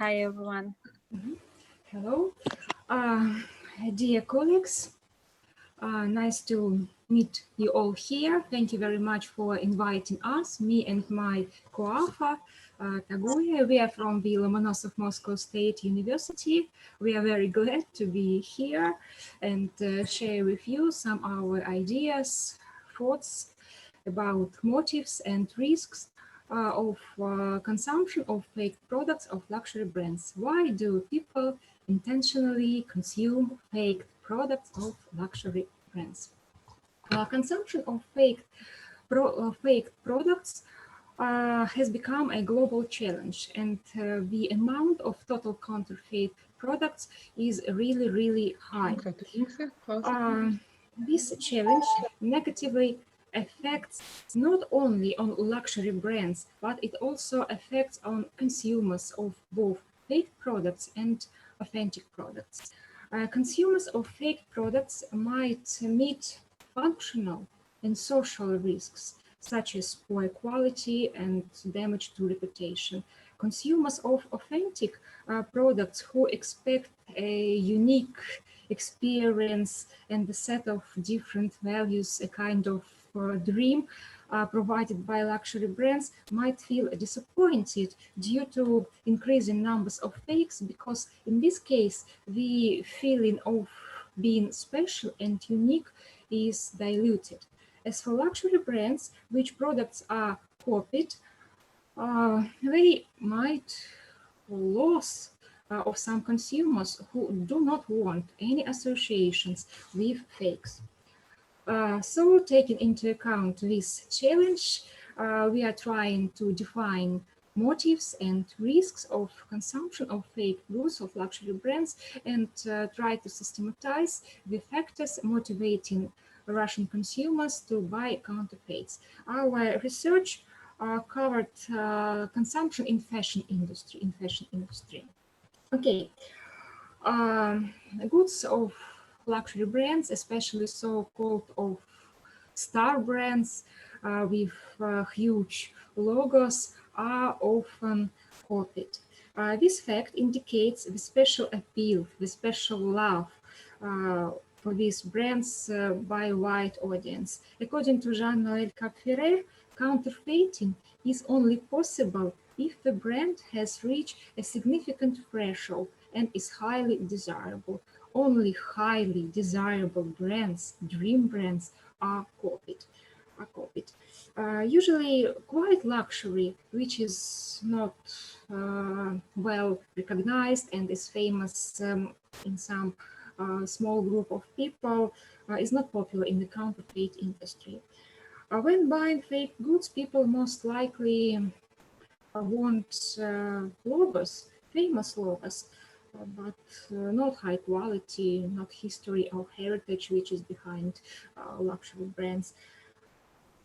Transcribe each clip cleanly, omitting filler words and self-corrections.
Hi, everyone. Hello, dear colleagues. Nice to meet you all here. Thank you very much for inviting us, me and my co-author, Tagui. We are from the Lomonosov Moscow State University. We are very glad to be here and share with you some of our ideas, thoughts about motives and risks of consumption of fake products of luxury brands. Why do people intentionally consume fake products of luxury brands? Consumption of fake products has become a global challenge, and the amount of total counterfeit products is really high. This challenge negatively affects not only on luxury brands, but it also affects on consumers of both fake products and authentic products. Consumers of fake products might meet functional and social risks, such as poor quality and damage to reputation. Consumers of authentic products who expect a unique experience and a set of different values, a kind of dream provided by luxury brands, might feel disappointed due to increasing numbers of fakes, because in this case, the feeling of being special and unique is diluted. As for luxury brands, which products are copied, they might lose of some consumers who do not want any associations with fakes. So taking into account this challenge, we are trying to define motives and risks of consumption of fake goods of luxury brands and try to systematize the factors motivating Russian consumers to buy counterfeits. Our research covered consumption in fashion industry. Okay, goods of luxury brands, especially so-called of star brands with huge logos, are often copied. This fact indicates the special appeal, the special love for these brands by a wide audience. According to Jean-Noël Capferrer, counterfeiting is only possible if the brand has reached a significant threshold and is highly desirable. Only highly desirable brands, dream brands, are copied. Usually quite luxury, which is not well recognized and is famous in some small group of people, is not popular in the counterfeit industry. When buying fake goods, people most likely want logos, famous logos, but not high quality, not history or heritage, which is behind luxury brands.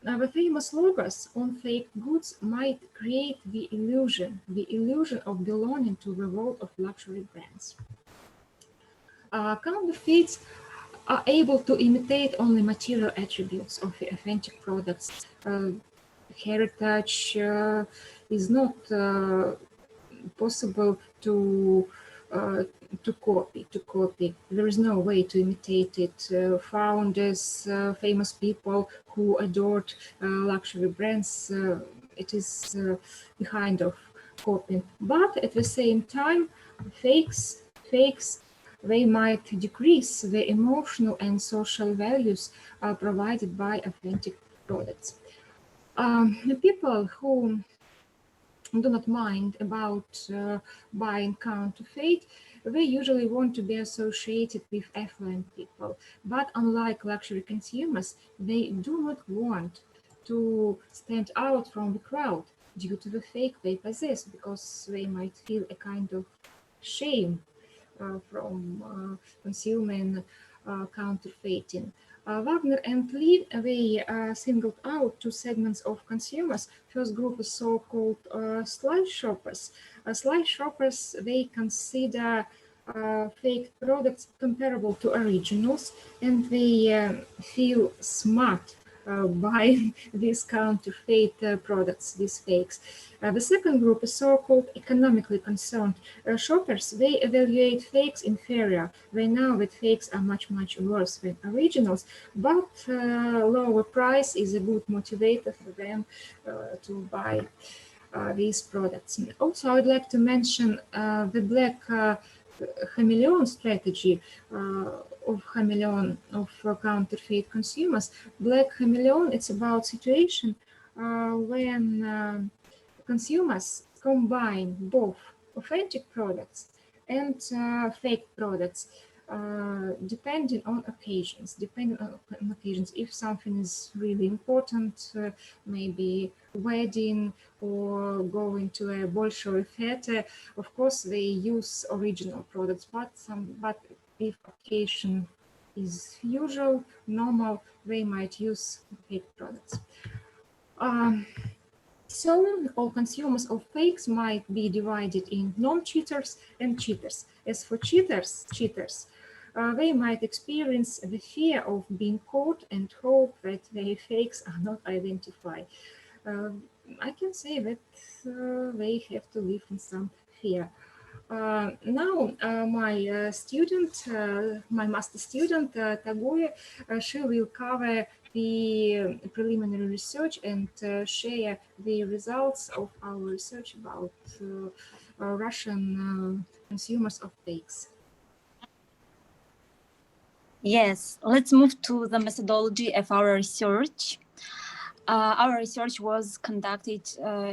The famous logos on fake goods might create the illusion of belonging to the world of luxury brands. Counterfeits are able to imitate only material attributes of the authentic products. Heritage is not possible to copy. There is no way to imitate it. Founders, famous people who adored luxury brands, it is behind of copying. But at the same time, fakes, they might decrease the emotional and social values provided by authentic products. The people who do not mind about buying counterfeit, they usually want to be associated with affluent people. But unlike luxury consumers, they do not want to stand out from the crowd due to the fake they possess, because they might feel a kind of shame from consuming counterfeiting. Wagner and Lee, they singled out two segments of consumers. First group is so-called sly shoppers. Sly shoppers, they consider fake products comparable to originals, and they feel smart buying these counterfeit products, these fakes. The second group is so-called economically concerned shoppers. They evaluate fakes inferior. They know that fakes are much, much worse than originals, but lower price is a good motivator for them to buy these products. And also, I would like to mention the black chameleon strategy of chameleon of counterfeit consumers. Black chameleon, it's about situation when consumers combine both authentic products and fake products, depending on occasions. If something is really important, maybe wedding or going to a Bolshoi theater, of course they use original products. But if occasion is usual, normal, they might use fake products. So all consumers of fakes might be divided in non-cheaters and cheaters. As for cheaters, they might experience the fear of being caught and hope that their fakes are not identified. I can say that they have to live in some fear. Now, my master student, Tagui, she will cover the preliminary research and share the results of our research about Russian consumers of fakes. Yes, let's move to the methodology of our research. Our research was conducted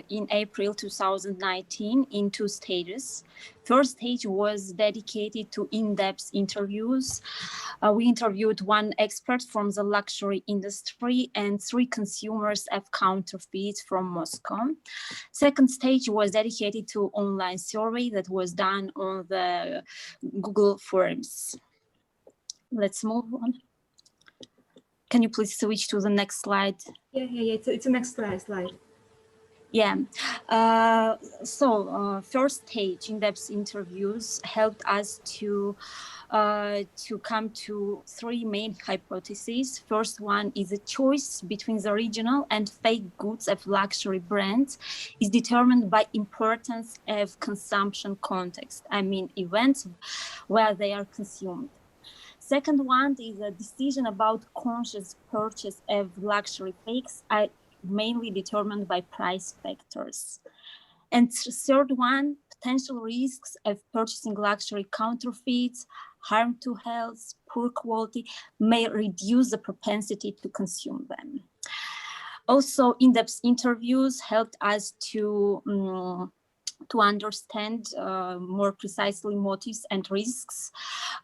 in April 2019 in 2 stages. First stage was dedicated to in-depth interviews. We interviewed 1 expert from the luxury industry and 3 consumers of counterfeits from Moscow. Second stage was dedicated to online survey that was done on the Google Forms. Let's move on. Can you please switch to the next slide? Yeah. It's the next slide. Yeah. First stage in-depth interviews helped us to come to 3 main hypotheses. First one is a choice between the original and fake goods of luxury brands is determined by importance of consumption context. I mean, events where they are consumed. Second one is a decision about conscious purchase of luxury fakes are mainly determined by price factors. And third one, potential risks of purchasing luxury counterfeits, harm to health, poor quality, may reduce the propensity to consume them. Also, in-depth interviews helped us to understand more precisely motives and risks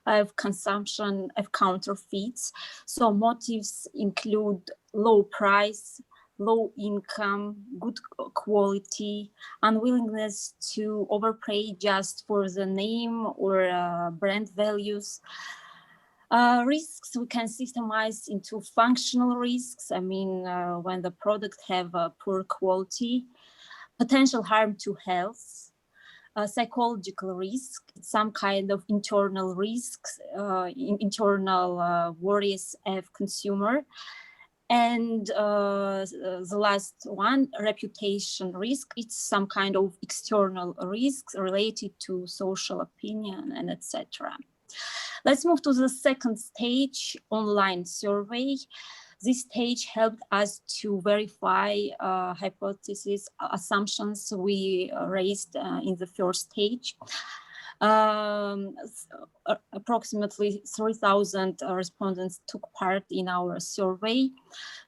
of consumption of counterfeits. So motives include low price, low income, good quality, unwillingness to overpay just for the name or brand values. Risks we can systemize into functional risks. I mean, when the product have a poor quality, potential harm to health, psychological risk, some kind of internal risks, internal worries of consumer. And the last one, reputation risk, it's some kind of external risks related to social opinion and etc. Let's move to the second stage, online survey. This stage helped us to verify hypotheses, assumptions we raised in the first stage. Approximately 3,000 respondents took part in our survey.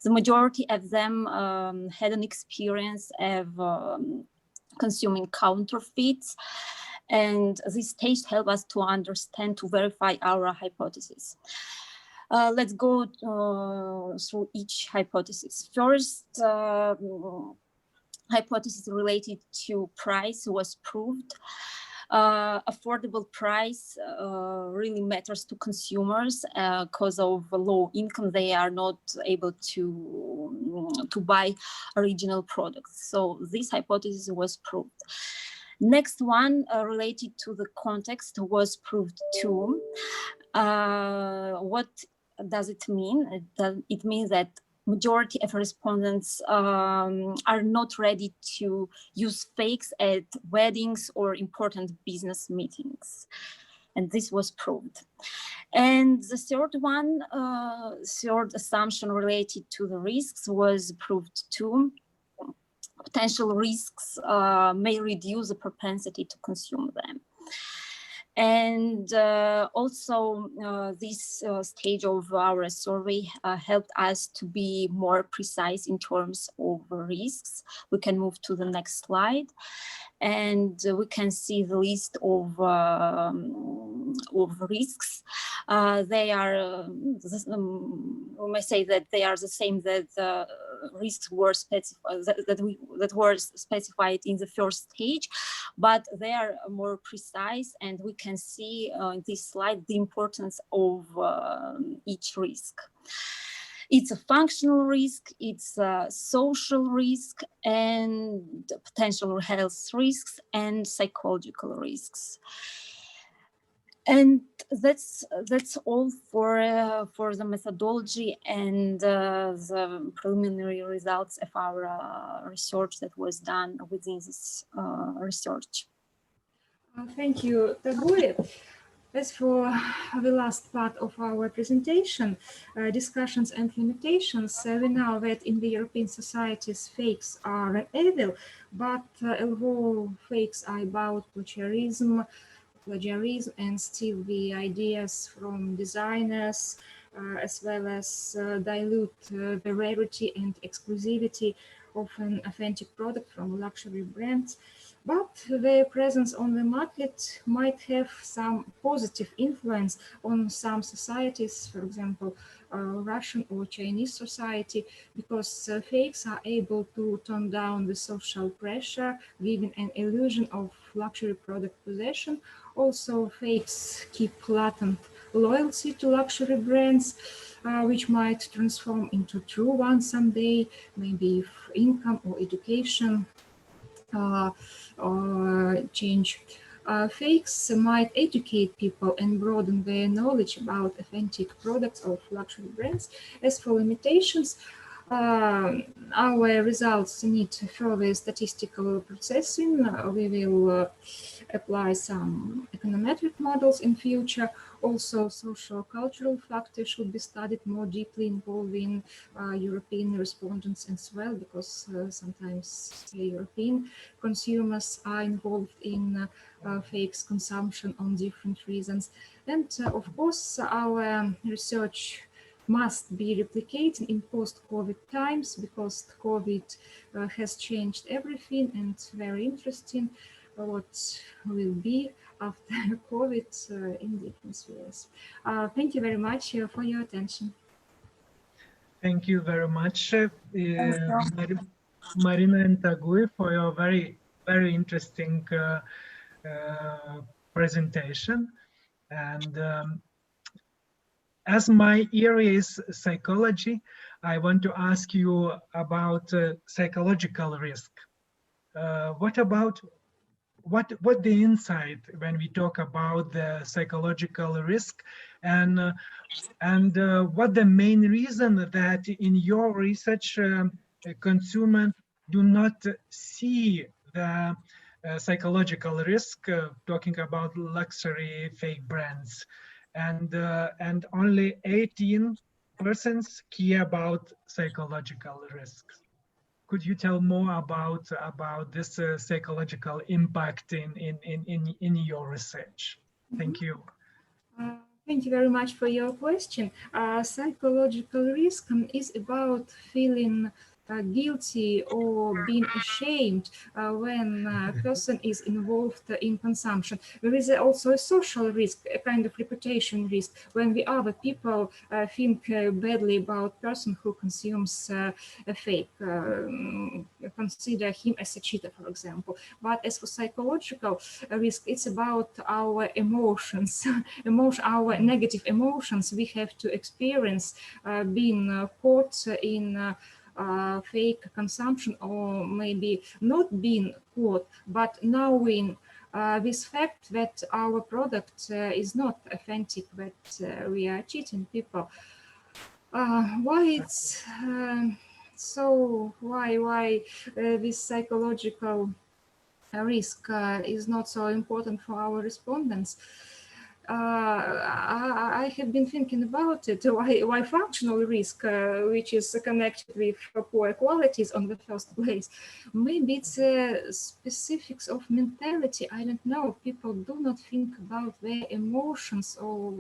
The majority of them had an experience of consuming counterfeits, and this stage helped us to understand, to verify our hypothesis. Let's go through each hypothesis. First, hypothesis related to price was proved. Affordable price really matters to consumers because of low income. They are not able to buy original products. So this hypothesis was proved. Next one related to the context was proved too. What does it mean? It means that majority of respondents are not ready to use fakes at weddings or important business meetings. And this was proved. And the third one, third assumption related to the risks was proved too. Potential risks may reduce the propensity to consume them. And also this stage of our survey helped us to be more precise in terms of risks. We can move to the next slide, and we can see the list of risks. They are, we may say that they are the same that the risks were specified, that were specified in the first stage, but they are more precise, and we can see in this slide the importance of each risk. It's a functional risk, it's a social risk, and potential health risks, and psychological risks. And that's all for the methodology and the preliminary results of our research that was done within this research. Thank you, Tagui. As for the last part of our presentation, discussions and limitations, we know that in the European societies, fakes are evil, but although fakes are about plagiarism, and steal the ideas from designers, as well as dilute the rarity and exclusivity of an authentic product from luxury brands. But their presence on the market might have some positive influence on some societies, for example, Russian or Chinese society, because fakes are able to tone down the social pressure, giving an illusion of luxury product possession. Also, fakes keep latent loyalty to luxury brands, which might transform into true ones someday, maybe if income or education or change. Fakes might educate people and broaden their knowledge about authentic products of luxury brands. As for limitations, our results need further statistical processing. We will apply some econometric models in future. Also, social cultural factors should be studied more deeply, involving European respondents as well, because sometimes European consumers are involved in fakes consumption on different reasons. And of course, our research must be replicated in post-COVID times, because COVID has changed everything, and very interesting what will be after COVID in different spheres. Thank you very much for your attention. Thank you very much, Marina and Tagui, for your very interesting presentation. And as my area is psychology, I want to ask you about psychological risk. What the insight when we talk about the psychological risk, and what the main reason that in your research consumers do not see the psychological risk, talking about luxury fake brands, and only 18% care about psychological risks. Could you tell more about this psychological impact in your research? Thank you. Thank you very much for your question. Psychological risk is about feeling guilty or being ashamed when a person is involved in consumption. There is also a social risk, a kind of reputation risk, when the other people think badly about person who consumes a fake, consider him as a cheater, for example. But as for psychological risk, it's about our emotions, our negative emotions we have to experience being caught in fake consumption, or maybe not being caught, but knowing this fact that our product is not authentic, that we are cheating people. Why it's so? Why this psychological risk is not so important for our respondents? I have been thinking about it. Why functional risk, which is connected with poor qualities on the first place? Maybe it's specifics of mentality. I don't know. People do not think about their emotions, or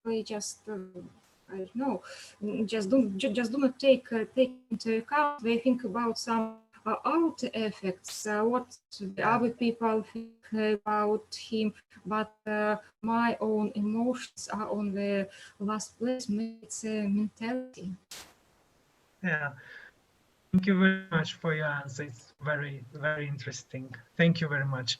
they just I don't know, just do not take into account. They think about some out effects, what the other people think about him, but my own emotions are on the last place. Maybe it's a mentality. Yeah. Thank you very much for your answer. It's very, very interesting. Thank you very much.